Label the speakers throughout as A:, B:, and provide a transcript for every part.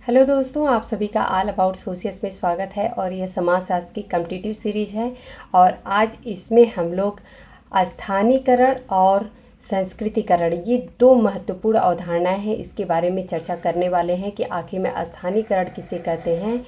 A: Hello दोस्तों, आप सभी का ऑल अबाउट सोशियस में स्वागत है। और यह समाजशास्त्र की कॉम्पिटिटिव सीरीज है और आज इसमें हम लोग स्थानीयकरण और संस्कृतिकरण, ये दो महत्वपूर्ण अवधारणाएं हैं, इसके बारे में चर्चा करने वाले हैं कि आखिर में स्थानीयकरण किसे कहते हैं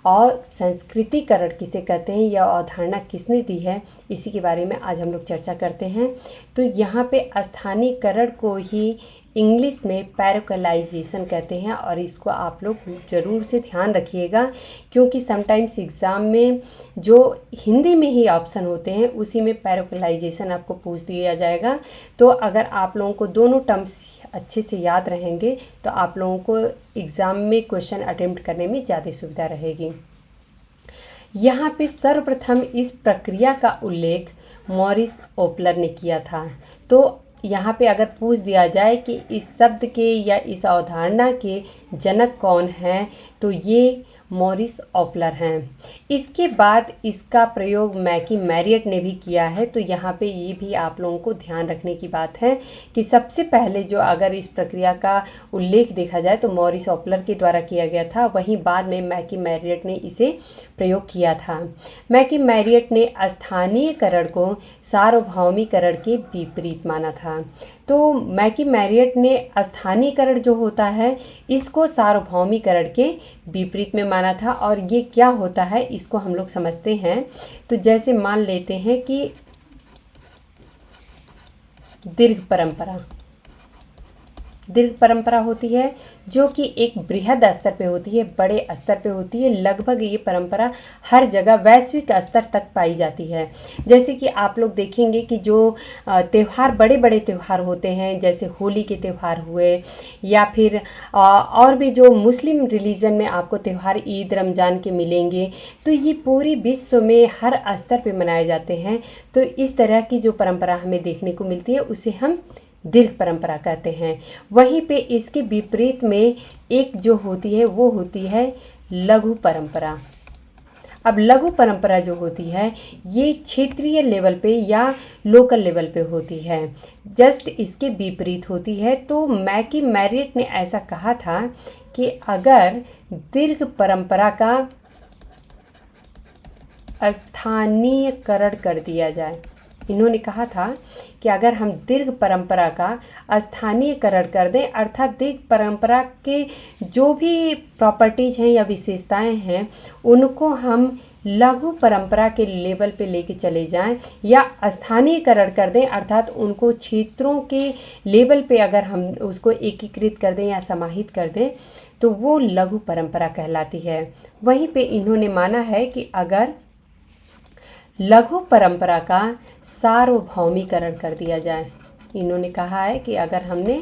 A: और संस्कृतिकरण किसे कहते हैं, यह अवधारणा किसने दी है, इसी के बारे में आज हम लोग चर्चा करते हैं। तो यहाँ पे स्थानीयकरण को ही इंग्लिश में पैरोकलाइजेशन कहते हैं और इसको आप लोग ज़रूर से ध्यान रखिएगा, क्योंकि समटाइम्स एग्ज़ाम में जो हिंदी में ही ऑप्शन होते हैं उसी में पैरोकलाइजेशन आपको पूछ दिया जाएगा। तो अगर आप लोगों को दोनों टर्म्स अच्छे से याद रहेंगे तो आप लोगों को एग्ज़ाम में क्वेश्चन अटेम्प्ट करने में ज़्यादा सुविधा रहेगी। यहाँ पे सर्वप्रथम इस प्रक्रिया का उल्लेख मॉरिस ओपलर ने किया था। तो यहाँ पे अगर पूछ दिया जाए कि इस शब्द के या इस अवधारणा के जनक कौन हैं, तो ये मॉरिस ओपलर हैं। इसके बाद इसका प्रयोग मैकी मैरियट ने भी किया है। तो यहाँ पे ये भी आप लोगों को ध्यान रखने की बात है कि सबसे पहले जो अगर इस प्रक्रिया का उल्लेख देखा जाए तो मॉरिस ओपलर के द्वारा किया गया था, वहीं बाद में मैकी मैरियट ने इसे प्रयोग किया था। मैकी मैरियट ने स्थानीयकरण को सार्वभौमिकरण के विपरीत माना था। तो मैकी मैरियट ने स्थानीयकरण जो होता है इसको सार्वभौमिकरण के विपरीत में माना था। और ये क्या होता है इसको हम लोग समझते हैं। तो जैसे मान लेते हैं कि दीर्घ परंपरा होती है जो कि एक बृहद स्तर पे होती है, बड़े स्तर पे होती है। लगभग ये परंपरा हर जगह वैश्विक स्तर तक पाई जाती है। जैसे कि आप लोग देखेंगे कि जो त्यौहार, बड़े बड़े त्यौहार होते हैं, जैसे होली के त्यौहार हुए या फिर और भी जो मुस्लिम रिलीजन में आपको त्यौहार ईद रमज़ान के मिलेंगे, तो ये पूरी विश्व में हर स्तर पे मनाए जाते हैं। तो इस तरह की जो परंपरा हमें देखने को मिलती है उसे हम दीर्घ परंपरा कहते हैं। वहीं पे इसके विपरीत में एक जो होती है वो होती है लघु परंपरा। अब लघु परंपरा जो होती है ये क्षेत्रीय लेवल पे या लोकल लेवल पे होती है, जस्ट इसके विपरीत होती है। तो मैकी मैरियट ने ऐसा कहा था कि अगर दीर्घ परंपरा का स्थानीयकरण कर दिया जाए, इन्होंने कहा था कि अगर हम दीर्घ परंपरा का स्थानीयकरण कर दें, अर्थात दीर्घ परंपरा के जो भी प्रॉपर्टीज़ हैं या विशेषताएं हैं उनको हम लघु परंपरा के लेवल पे लेके चले जाएं या स्थानीयकरण कर दें, अर्थात उनको क्षेत्रों के लेवल पे अगर हम उसको एकीकृत कर दें या समाहित कर दें तो वो लघु परंपरा कहलाती है। वहीं पे इन्होंने माना है कि अगर लघु परंपरा का सार्वभौमिकरण कर दिया जाए, इन्होंने कहा है कि अगर हमने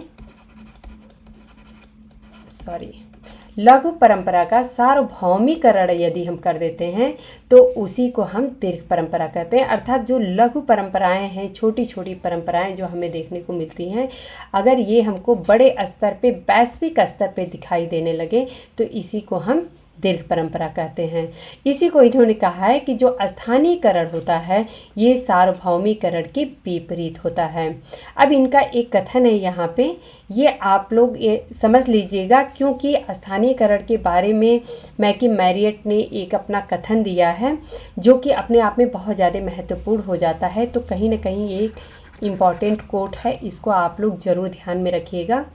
A: लघु परंपरा का सार्वभौमिकरण यदि हम कर देते हैं तो उसी को हम दीर्घ परंपरा कहते हैं। अर्थात जो लघु परंपराएं हैं, छोटी छोटी परंपराएं जो हमें देखने को मिलती हैं, अगर ये हमको बड़े स्तर पे, वैश्विक स्तर पे दिखाई देने लगे तो इसी को हम दीर्घ परंपरा कहते हैं। इसी को इन्होंने कहा है कि जो स्थानीयकरण होता है ये सार्वभौमिकरण के विपरीत होता है। अब इनका एक कथन है यहाँ पे, ये आप लोग ये समझ लीजिएगा, क्योंकि स्थानीयकरण के बारे में मैकी मैरियट ने एक अपना कथन दिया है जो कि अपने आप में बहुत ज़्यादा महत्वपूर्ण हो जाता है। तो कहीं ना कहीं एक इम्पॉर्टेंट कोट है, इसको आप लोग ज़रूर ध्यान में रखिएगा।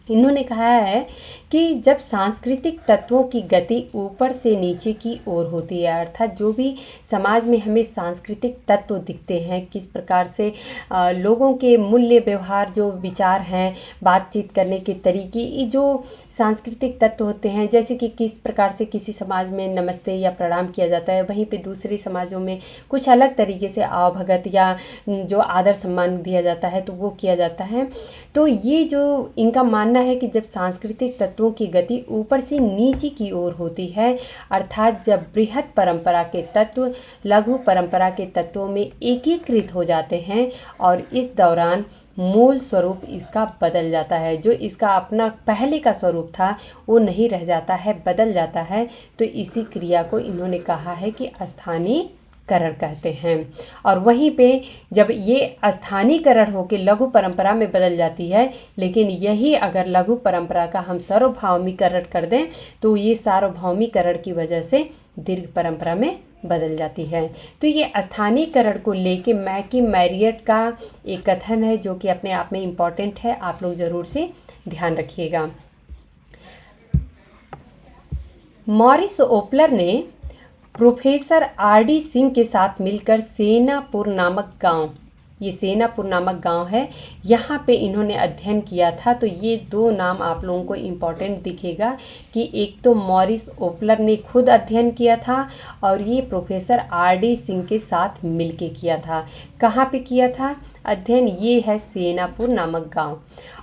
A: इन्होंने कहा है कि जब सांस्कृतिक तत्वों की गति ऊपर से नीचे की ओर होती है, अर्थात जो भी समाज में हमें सांस्कृतिक तत्व दिखते हैं, किस प्रकार से लोगों के मूल्य व्यवहार, जो विचार हैं, बातचीत करने के तरीके, ये जो सांस्कृतिक तत्व होते हैं, जैसे कि किस प्रकार से किसी समाज में नमस्ते या प्रणाम किया जाता है, वहीं पे दूसरे समाजों में कुछ अलग तरीके से आवभगत या जो आदर सम्मान दिया जाता है तो वो किया जाता है। तो ये जो इनका मानना है कि जब सांस्कृतिक तत्वों की गति ऊपर से नीचे की ओर होती है, अर्थात जब बृहद परंपरा के तत्व लघु परंपरा के तत्वों में एकीकृत हो जाते हैं और इस दौरान मूल स्वरूप इसका बदल जाता है, जो इसका अपना पहले का स्वरूप था वो नहीं रह जाता है, बदल जाता है। तो इसी क्रिया को इन्होंने कहा है कि स्थानीय करण कहते हैं। और वहीं पे जब ये स्थानीयकरण होकर लघु परंपरा में बदल जाती है, लेकिन यही अगर लघु परंपरा का हम सार्वभौमिकरण कर दें तो ये सार्वभौमिकरण की वजह से दीर्घ परंपरा में बदल जाती है। तो ये स्थानीयकरण को लेके मैकी मैरियट का एक कथन है जो कि अपने आप में इम्पॉर्टेंट है, आप लोग ज़रूर से ध्यान रखिएगा। मॉरिस ओपलर ने प्रोफेसर आर.डी. सिंह के साथ मिलकर सेनापुर नामक गांव, ये सेनापुर नामक गांव है, यहाँ पे इन्होंने अध्ययन किया था। तो ये दो नाम आप लोगों को इम्पॉर्टेंट दिखेगा कि एक तो मॉरिस ओपलर ने खुद अध्ययन किया था और ये प्रोफेसर आर.डी. सिंह के साथ मिलके किया था। कहाँ पे किया था अध्ययन? ये है सेनापुर नामक गांव।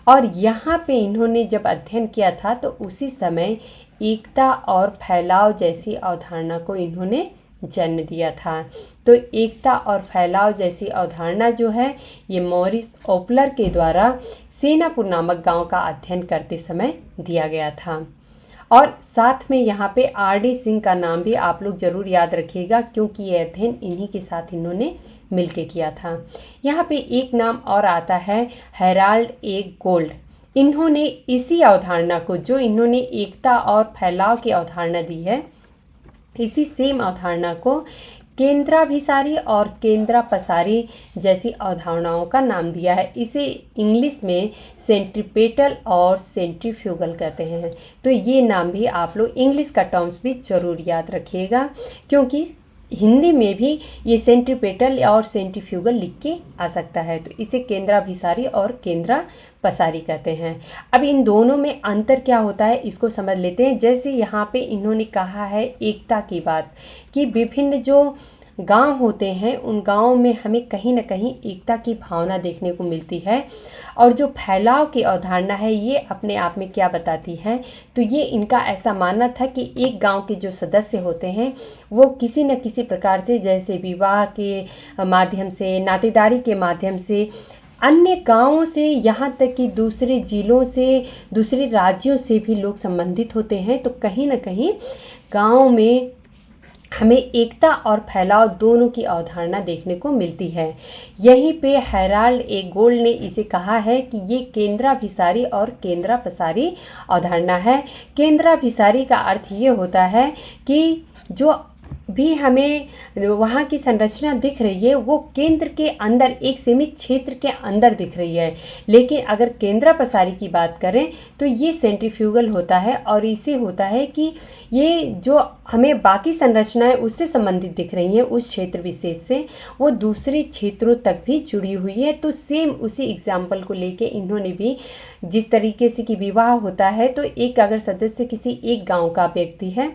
A: और यहाँ पे इन्होंने जब अध्ययन किया था तो उसी समय एकता और फैलाव जैसी अवधारणा को इन्होंने जन्म दिया था। तो एकता और फैलाव जैसी अवधारणा जो है ये मॉरिस ओपलर के द्वारा सेनापुर नामक गांव का अध्ययन करते समय दिया गया था। और साथ में यहाँ पे आर.डी. सिंह का नाम भी आप लोग ज़रूर याद रखिएगा क्योंकि ये अध्ययन इन्हीं के साथ इन्होंने मिलके किया था। यहाँ पे एक नाम और आता है हेराल्ड ए गोल्ड। इन्होंने इसी अवधारणा को, जो इन्होंने एकता और फैलाव की अवधारणा दी है, इसी सेम अवधारणा को केंद्राभिसारी और केंद्रापसारी जैसी अवधारणाओं का नाम दिया है। इसे इंग्लिश में सेंट्रीपेटल और सेंट्रीफ्यूगल कहते हैं। तो ये नाम भी आप लोग इंग्लिश का टर्म्स भी ज़रूर याद रखिएगा क्योंकि हिंदी में भी ये सेंट्रीपेटल और सेंट्रीफ्यूगल लिख के आ सकता है। तो इसे केंद्राभिसारी और केंद्रापसारी कहते हैं। अब इन दोनों में अंतर क्या होता है इसको समझ लेते हैं। जैसे यहाँ पे इन्होंने कहा है एकता की बात कि विभिन्न जो गांव होते हैं उन गांवों में हमें कहीं ना कहीं एकता की भावना देखने को मिलती है। और जो फैलाव की अवधारणा है ये अपने आप में क्या बताती है, तो ये इनका ऐसा मानना था कि एक गांव के जो सदस्य होते हैं वो किसी न किसी प्रकार से, जैसे विवाह के माध्यम से, नातेदारी के माध्यम से, अन्य गांवों से, यहाँ तक कि दूसरे जिलों से, दूसरे राज्यों से भी लोग संबंधित होते हैं। तो कहीं ना कहीं गांव में हमें एकता और फैलाव दोनों की अवधारणा देखने को मिलती है। यहीं पे हेराल्ड ए गोल्ड ने इसे कहा है कि ये केंद्राभिसारी और केंद्रापसारी अवधारणा है। केंद्राभिसारी का अर्थ ये होता है कि जो भी हमें वहाँ की संरचना दिख रही है वो केंद्र के अंदर, एक सीमित क्षेत्र के अंदर दिख रही है। लेकिन अगर केंद्रापसारी की बात करें तो ये सेंट्रीफ्यूगल होता है और इसे होता है कि ये जो हमें बाकी संरचनाएं उससे संबंधित दिख रही हैं उस क्षेत्र विशेष से, वो दूसरे क्षेत्रों तक भी जुड़ी हुई है। तो सेम उसी एग्जाम्पल को लेके इन्होंने भी, जिस तरीके से कि विवाह होता है तो एक अगर सदस्य किसी एक गांव का व्यक्ति है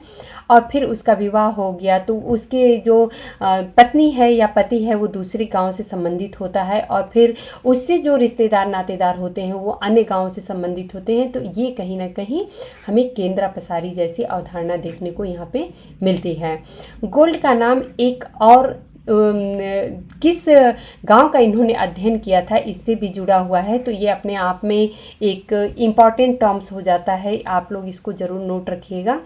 A: और फिर उसका विवाह हो गया तो उसके जो पत्नी है या पति है वो दूसरे गांव से संबंधित होता है और फिर उससे जो रिश्तेदार नातेदार होते हैं वो अन्य गांव से संबंधित होते हैं। तो ये कहीं ना कहीं हमें केंद्रापसारी जैसी अवधारणा देखने को यहाँ पे मिलती है। गोल्ड का नाम एक और किस गांव का इन्होंने अध्ययन किया था इससे भी जुड़ा हुआ है। तो ये अपने आप में एक इम्पॉर्टेंट टर्म्स हो जाता है, आप लोग इसको ज़रूर नोट रखिएगा।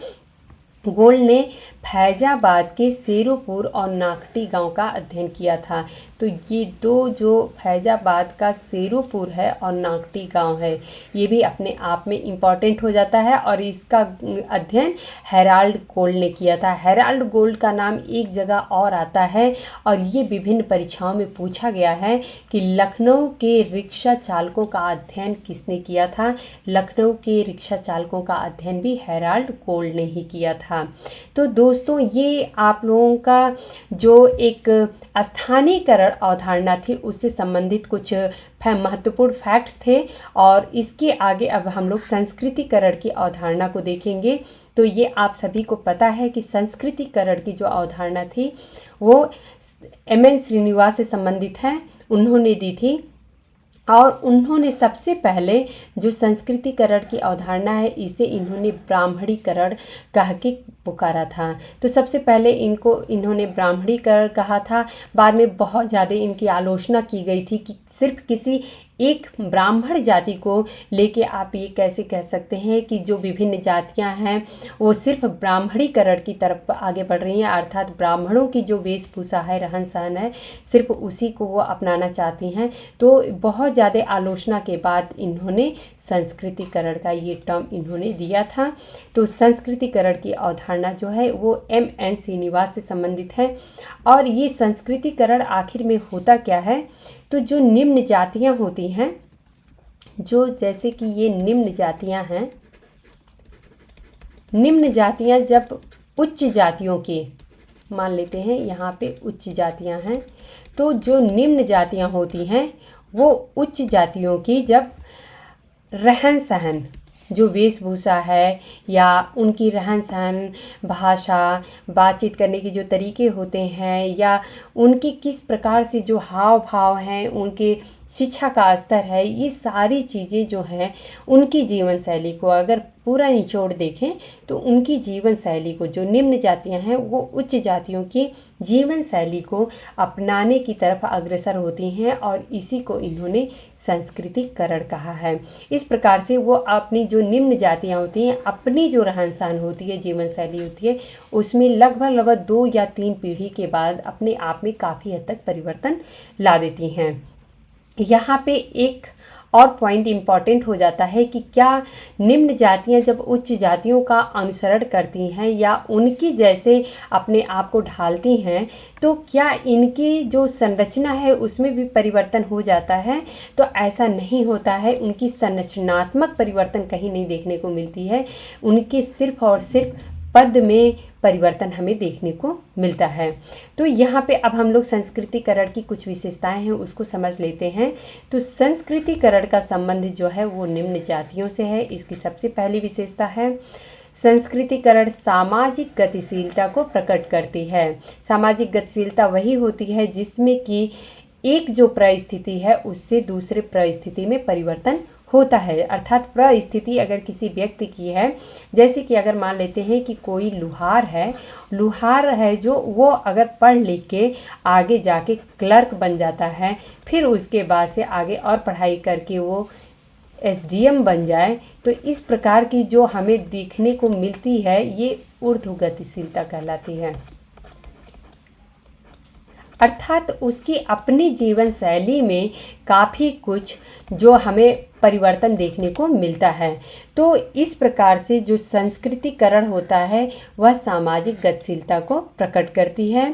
A: गोल्ड ने फैजाबाद के शेरोपुर और नाकटी गांव का अध्ययन किया था। तो ये दो, जो फैजाबाद का शेरोपुर है और नाकटी गांव है, ये भी अपने आप में इम्पॉर्टेंट हो जाता है और इसका अध्ययन हेराल्ड गोल्ड ने किया था। हेराल्ड गोल्ड का नाम एक जगह और आता है और ये विभिन्न परीक्षाओं में पूछा गया है कि लखनऊ के रिक्शा चालकों का अध्ययन किसने किया था। लखनऊ के रिक्शा चालकों का अध्ययन भी हेराल्ड गोल्ड ने ही किया था। तो दोस्तों ये आप लोगों का जो एक स्थानीयकरण अवधारणा थी उससे संबंधित कुछ महत्वपूर्ण फैक्ट्स थे और इसके आगे अब हम लोग संस्कृतिकरण की अवधारणा को देखेंगे। तो ये आप सभी को पता है कि संस्कृतिकरण की जो अवधारणा थी वो एम.एन. श्रीनिवास से संबंधित है, उन्होंने दी थी। और उन्होंने सबसे पहले जो संस्कृतिकरण की अवधारणा है इसे इन्होंने ब्राह्मणीकरण कह के पुकारा था। तो सबसे पहले इन्होंने ब्राह्मणीकरण कहा था। बाद में बहुत ज़्यादा इनकी आलोचना की गई थी कि सिर्फ किसी एक ब्राह्मण जाति को लेके आप ये कैसे कह सकते हैं कि जो विभिन्न जातियां हैं वो सिर्फ ब्राह्मणीकरण की तरफ आगे बढ़ रही हैं, अर्थात ब्राह्मणों की जो वेशभूषा है, रहन सहन है, सिर्फ उसी को वो अपनाना चाहती हैं। तो बहुत ज़्यादा आलोचना के बाद इन्होंने संस्कृतिकरण का ये टर्म इन्होंने दिया था। तो संस्कृतिकरण की अवधारणा जो है वो M.N. श्रीनिवास से संबंधित है। और ये संस्कृतिकरण आखिर में होता क्या है, तो जो निम्न जातियां होती हैं, जो जैसे कि ये निम्न जातियां हैं, निम्न जातियां जब उच्च जातियों के, मान लेते हैं यहाँ पे उच्च जातियां हैं, तो जो निम्न जातियां होती हैं वो उच्च जातियों की जब रहन सहन, जो वेशभूषा है या उनकी रहन सहन, भाषा, बातचीत करने के जो तरीके होते हैं, या उनकी किस प्रकार से जो हाव भाव हैं, उनके शिक्षा का स्तर है, ये सारी चीज़ें जो हैं उनकी जीवन शैली को अगर पूरा निचोड़ देखें तो उनकी जीवन शैली को, जो निम्न जातियां हैं वो उच्च जातियों की जीवन शैली को अपनाने की तरफ अग्रसर होती हैं, और इसी को इन्होंने संस्कृतिकरण कहा है। इस प्रकार से वो अपनी जो निम्न जातियां होती हैं, अपनी जो रहन सहन होती है, जीवन शैली होती है, उसमें लगभग 2 या 3 पीढ़ी के बाद अपने आप में काफ़ी हद तक परिवर्तन ला देती हैं। यहाँ पे एक और पॉइंट इम्पॉर्टेंट हो जाता है कि क्या निम्न जातियाँ जब उच्च जातियों का अनुसरण करती हैं या उनकी जैसे अपने आप को ढालती हैं, तो क्या इनकी जो संरचना है उसमें भी परिवर्तन हो जाता है? तो ऐसा नहीं होता है। उनकी संरचनात्मक परिवर्तन कहीं नहीं देखने को मिलती है। उनके सिर्फ और सिर्फ पद में परिवर्तन हमें देखने को मिलता है। तो यहाँ पे अब हम लोग संस्कृतिकरण की कुछ विशेषताएं हैं उसको समझ लेते हैं। तो संस्कृतिकरण का संबंध जो है वो निम्न जातियों से है। इसकी सबसे पहली विशेषता है संस्कृतिकरण सामाजिक गतिशीलता को प्रकट करती है। सामाजिक गतिशीलता वही होती है जिसमें कि एक जो परिस्थिति है उससे दूसरे परिस्थिति में परिवर्तन होता है। अर्थात परिस्थिति अगर किसी व्यक्ति की है, जैसे कि अगर मान लेते हैं कि कोई लुहार है जो वो अगर पढ़ लिख के आगे जाके क्लर्क बन जाता है, फिर उसके बाद से आगे और पढ़ाई करके वो SDM बन जाए, तो इस प्रकार की जो हमें देखने को मिलती है ये ऊर्ध्व गतिशीलता कहलाती है। अर्थात उसकी अपनी जीवन शैली में काफ़ी कुछ जो हमें परिवर्तन देखने को मिलता है। तो इस प्रकार से जो संस्कृतिकरण होता है वह सामाजिक गतिशीलता को प्रकट करती है।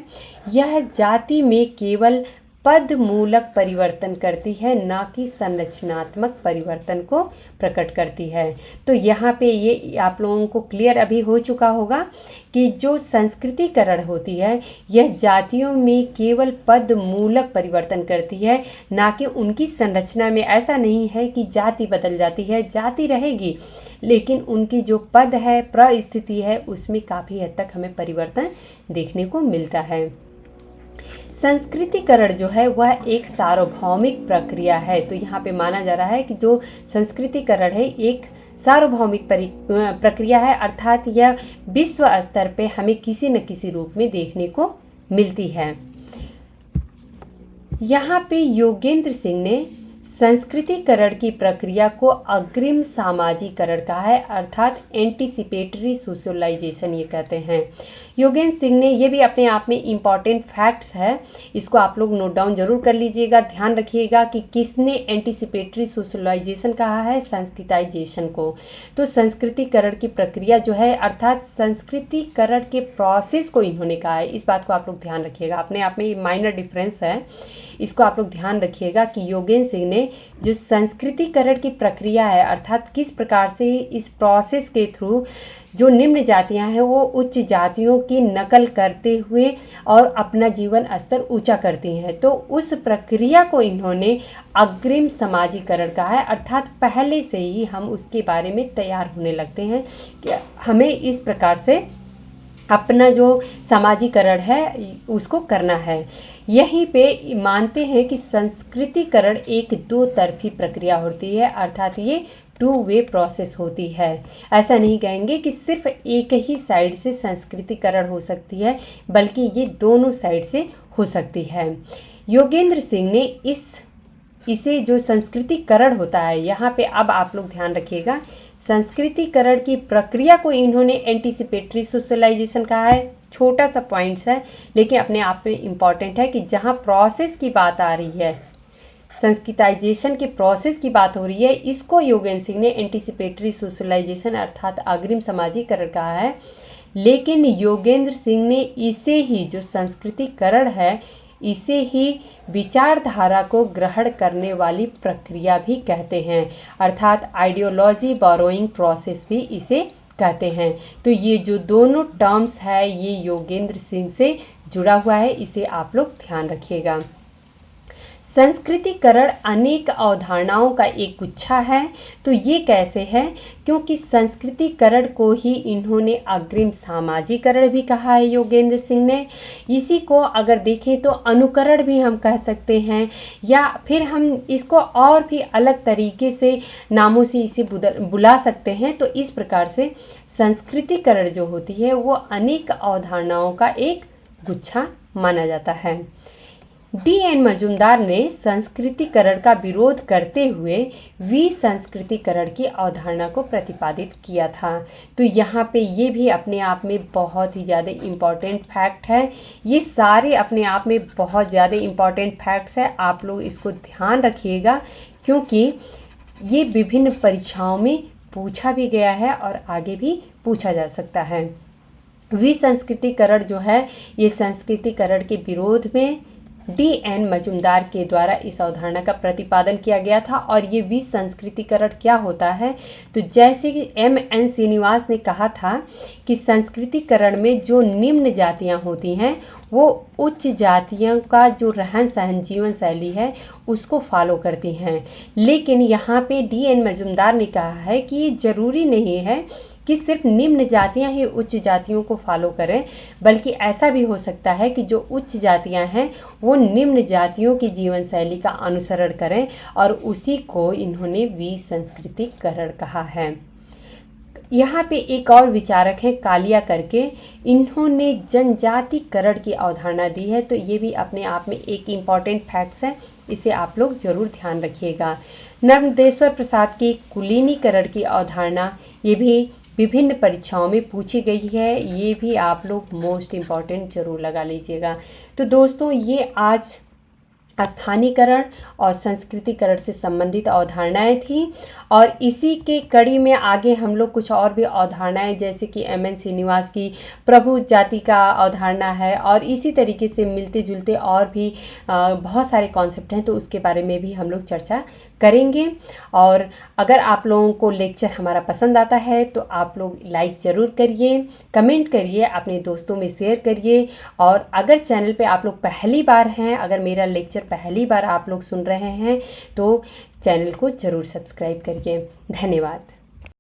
A: यह जाति में केवल पद मूलक परिवर्तन करती है, ना कि संरचनात्मक परिवर्तन को प्रकट करती है। तो यहाँ पे ये आप लोगों को क्लियर अभी हो चुका होगा कि जो संस्कृतिकरण होती है यह जातियों में केवल पद मूलक परिवर्तन करती है, ना कि उनकी संरचना में। ऐसा नहीं है कि जाति बदल जाती है, जाति रहेगी, लेकिन उनकी जो पद है, परिस्थिति है, उसमें काफ़ी हद तक हमें परिवर्तन देखने को मिलता है। संस्कृतिकरण जो है वह एक सार्वभौमिक प्रक्रिया है। तो यहाँ पे माना जा रहा है कि जो संस्कृतिकरण है एक सार्वभौमिक प्रक्रिया है, अर्थात यह विश्व स्तर पे हमें किसी न किसी रूप में देखने को मिलती है। यहाँ पे योगेंद्र सिंह ने संस्कृतिकरण की प्रक्रिया को अग्रिम सामाजिकरण कहा है, अर्थात एंटीसिपेटरी सोशलाइजेशन ये कहते हैं। योगेंद्र सिंह ने, ये भी अपने आप में इम्पॉर्टेंट फैक्ट्स है, इसको आप लोग नोट डाउन जरूर कर लीजिएगा। ध्यान रखिएगा कि किसने एंटीसिपेटरी सोशलाइजेशन कहा है, संस्कृताइजेशन को। तो संस्कृतिकरण की प्रक्रिया जो है, अर्थात संस्कृतिकरण के प्रोसेस को इन्होंने कहा है। इस बात को आप लोग ध्यान रखिएगा, अपने आप में माइनर डिफरेंस है, इसको आप लोग ध्यान रखिएगा कि योगेंद्र सिंह ने जो संस्कृतिकरण की प्रक्रिया है, अर्थात किस प्रकार से इस प्रोसेस के थ्रू जो निम्न जातियां हैं वो उच्च जातियों की नकल करते हुए और अपना जीवन स्तर ऊंचा करती हैं, तो उस प्रक्रिया को इन्होंने अग्रिम समाजीकरण कहा है। अर्थात पहले से ही हम उसके बारे में तैयार होने लगते हैं कि हमें इस प्रकार से अपना जो समाजीकरण है उसको करना है। यहीं पे मानते हैं कि संस्कृतिकरण एक दो तरफी प्रक्रिया होती है, अर्थात ये 2 वे प्रोसेस होती है। ऐसा नहीं कहेंगे कि सिर्फ एक ही साइड से संस्कृतिकरण हो सकती है, बल्कि ये दोनों साइड से हो सकती है। योगेंद्र सिंह ने इस इसे जो संस्कृतिकरण होता है, यहाँ पे अब आप लोग ध्यान रखिएगा, संस्कृतिकरण की प्रक्रिया को इन्होंने एंटीसिपेटरी सोशलाइजेशन कहा है। छोटा सा पॉइंट्स है लेकिन अपने आप में इम्पॉर्टेंट है कि जहाँ प्रोसेस की बात आ रही है, संस्कृताइजेशन के प्रोसेस की बात हो रही है, इसको योगेंद्र सिंह ने एंटीसिपेटरी सोशलाइजेशन अर्थात अग्रिम समाजीकरण कहा है। लेकिन योगेंद्र सिंह ने इसे ही, जो संस्कृतिकरण है, इसे ही विचारधारा को ग्रहण करने वाली प्रक्रिया भी कहते हैं, अर्थात आइडियोलॉजी बोरोइंग प्रोसेस भी इसे कहते हैं। तो ये जो दोनों टर्म्स है ये योगेंद्र सिंह से जुड़ा हुआ है, इसे आप लोग ध्यान रखिएगा। संस्कृतिकरण अनेक अवधारणाओं का एक गुच्छा है। तो ये कैसे है? क्योंकि संस्कृतिकरण को ही इन्होंने अग्रिम सामाजिकरण भी कहा है योगेंद्र सिंह ने। इसी को अगर देखें तो अनुकरण भी हम कह सकते हैं, या फिर हम इसको और भी अलग तरीके से नामों से इसे बुला सकते हैं। तो इस प्रकार से संस्कृतिकरण जो होती है वो अनेक अवधारणाओं का एक गुच्छा माना जाता है। डी.एन. मजूमदार ने संस्कृतिकरण का विरोध करते हुए विसंस्कृतिकरण की अवधारणा को प्रतिपादित किया था। तो यहाँ पे ये भी अपने आप में बहुत ही ज़्यादा इम्पॉर्टेंट फैक्ट है। ये सारे अपने आप में बहुत ज़्यादा इम्पॉर्टेंट फैक्ट्स है, आप लोग इसको ध्यान रखिएगा क्योंकि ये विभिन्न परीक्षाओं में पूछा भी गया है और आगे भी पूछा जा सकता है। विसंस्कृतिकरण जो है ये संस्कृतिकरण के विरोध में डी.एन. मजूमदार के द्वारा इस अवधारणा का प्रतिपादन किया गया था। और ये विसंस्कृतिकरण क्या होता है? तो जैसे कि M.N. श्रीनिवास ने कहा था कि संस्कृतिकरण में जो निम्न जातियां होती हैं वो उच्च जातियों का जो रहन सहन जीवन शैली है उसको फॉलो करती हैं। लेकिन यहाँ पे डी.एन. मजूमदार ने कहा है कि ये ज़रूरी नहीं है कि सिर्फ निम्न जातियां ही उच्च जातियों को फॉलो करें, बल्कि ऐसा भी हो सकता है कि जो उच्च जातियां हैं वो निम्न जातियों की जीवन शैली का अनुसरण करें, और उसी को इन्होंने विसंस्कृतिकरण कहा है। यहाँ पे एक और विचारक हैं कालिया करके, इन्होंने जनजातिकरण की अवधारणा दी है। तो ये भी अपने आप में एक इम्पॉर्टेंट फैक्ट्स है, इसे आप लोग ज़रूर ध्यान रखिएगा। नर्मदेश्वर प्रसाद की कुलीनीकरण की अवधारणा ये भी विभिन्न परीक्षाओं में पूछी गई है, ये भी आप लोग मोस्ट इम्पॉर्टेंट ज़रूर लगा लीजिएगा। तो दोस्तों ये आज स्थानीयकरण और संस्कृतिकरण से संबंधित अवधारणाएं थी, और इसी के कड़ी में आगे हम लोग कुछ और भी अवधारणाएं जैसे कि M.N. श्रीनिवास की प्रभु जाति का अवधारणा है, और इसी तरीके से मिलते जुलते और भी बहुत सारे कॉन्सेप्ट हैं, तो उसके बारे में भी हम लोग चर्चा करेंगे। और अगर आप लोगों को लेक्चर हमारा पसंद आता है तो आप लोग लाइक ज़रूर करिए, कमेंट करिए, अपने दोस्तों में शेयर करिए। और अगर चैनल पे आप लोग पहली बार हैं, अगर मेरा लेक्चर पहली बार आप लोग सुन रहे हैं तो चैनल को ज़रूर सब्सक्राइब करिए। धन्यवाद।